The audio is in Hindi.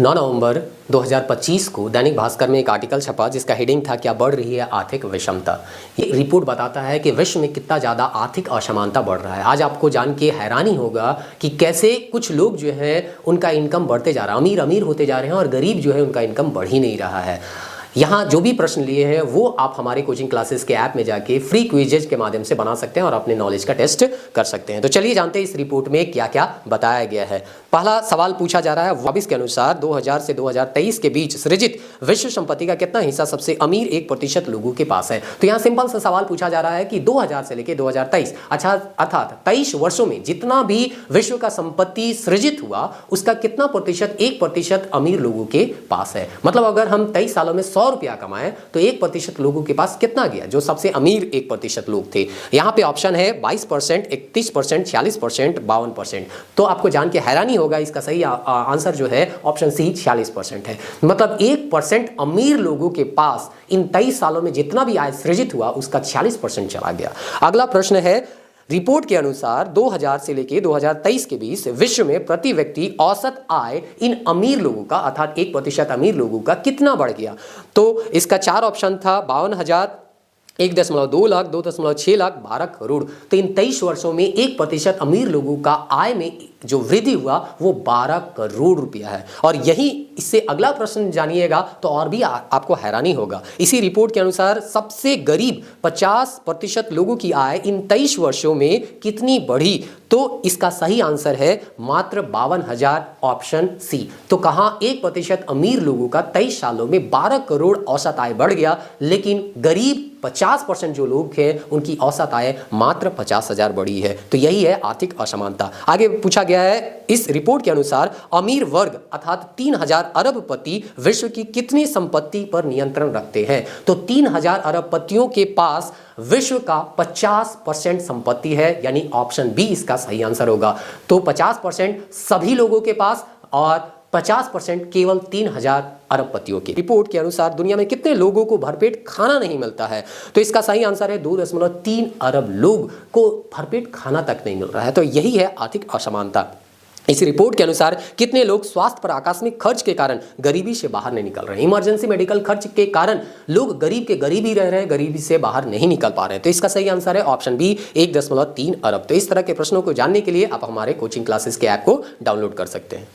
9 नवंबर 2025 को दैनिक भास्कर में एक आर्टिकल छपा जिसका हेडिंग था क्या बढ़ रही है आर्थिक विषमता। ये रिपोर्ट बताता है कि विश्व में कितना ज़्यादा आर्थिक असमानता बढ़ रहा है। आज आपको जान के हैरानी होगा कि कैसे कुछ लोग जो है उनका इनकम बढ़ते जा रहा है, अमीर अमीर होते जा रहे हैं और गरीब जो है उनका इनकम बढ़ ही नहीं रहा है। यहाँ जो भी प्रश्न लिए हैं वो आप हमारे कोचिंग क्लासेस के ऐप में जाके फ्री क्विजेज के माध्यम से बना सकते हैं और अपने नॉलेज का टेस्ट कर सकते हैं। तो चलिए जानते हैं इस रिपोर्ट में क्या क्या बताया गया है। पहला सवाल पूछा जा रहा है, वाबिस के अनुसार 2000 से 2023 के बीच सृजित विश्व संपत्ति का कितना हिस्सा सबसे अमीर 1% लोगों के पास है। तो यहाँ सिंपल सा सवाल पूछा जा रहा है कि 2000 से लेकर 2023 अर्थात 23 वर्षों में जितना भी विश्व का संपत्ति सृजित हुआ उसका कितना प्रतिशत 1% अमीर लोगों के पास है। मतलब अगर हम 23 सालों में 100 रुपया कमाए तो 1% लोगों के पास कितना गया, जो सबसे अमीर 1% लोग थे। यहाँ पे ऑप्शन है 22%, 31%, 46%, 52%। तो आपको जान के हैरानी होगा, इसका सही आंसर जो है ऑप्शन सी 46% है। मतलब 1% अमीर लोगों के पास इन 23 सालों में जितना भी आय सृजित हुआ उसका 46% चला गया। अगला प्रश्न है, रिपोर्ट के अनुसार 2000 से लेकर 2023 के बीच विश्व में प्रति व्यक्ति औसत आय इन अमीर लोगों का अर्थात 1% अमीर लोगों का कितना बढ़ गया। तो इसका 4 ऑप्शन था 52,000, 1.2 लाख, 2.6 लाख, 12 करोड़। तो इन 23 वर्षों में 1% अमीर लोगों का आय में जो वृद्धि हुआ वो 12 करोड़ रुपया है। और यही इससे अगला प्रश्न जानिएगा तो और भी आपको हैरानी होगा। इसी रिपोर्ट के अनुसार सबसे गरीब 50% लोगों की आय इन 23 वर्षों में कितनी बढ़ी। तो इसका सही आंसर है मात्र 52,000, ऑप्शन सी। तो कहाँ 1% अमीर लोगों का 23 सालों में 12 करोड़ औसत आय बढ़ गया, लेकिन गरीब 50% जो लोग हैं उनकी औसत आय मात्र 50,000 बढ़ी है। तो यही है आर्थिक असमानता। आगे पूछा गया है, इस रिपोर्ट के अनुसार अमीर वर्ग अर्थात 3000 अरबपति विश्व की कितनी संपत्ति पर नियंत्रण रखते हैं। तो 3000 अरबपतियों के पास विश्व का 50% संपत्ति है, यानी ऑप्शन बी इसका सही आंसर होगा। तो 50% सभी लोगों के पास और 50% केवल 3000 अरबपतियों की। रिपोर्ट के अनुसार दुनिया में कितने लोगों को भरपेट खाना नहीं मिलता है। तो इसका सही आंसर है 2.3 अरब लोग को भरपेट खाना तक नहीं मिल रहा है। तो यही है आर्थिक असमानता। इस रिपोर्ट के अनुसार कितने लोग स्वास्थ्य पर आकस्मिक खर्च के कारण गरीबी से बाहर नहीं निकल रहे हैं। इमरजेंसी मेडिकल खर्च के कारण लोग गरीब के गरीब ही रह रहे हैं, गरीबी से बाहर नहीं निकल पा रहे हैं। तो इसका सही आंसर है ऑप्शन बी 1.3 अरब। तो इस तरह के प्रश्नों को जानने के लिए आप हमारे कोचिंग क्लासेस के ऐप को डाउनलोड कर सकते हैं।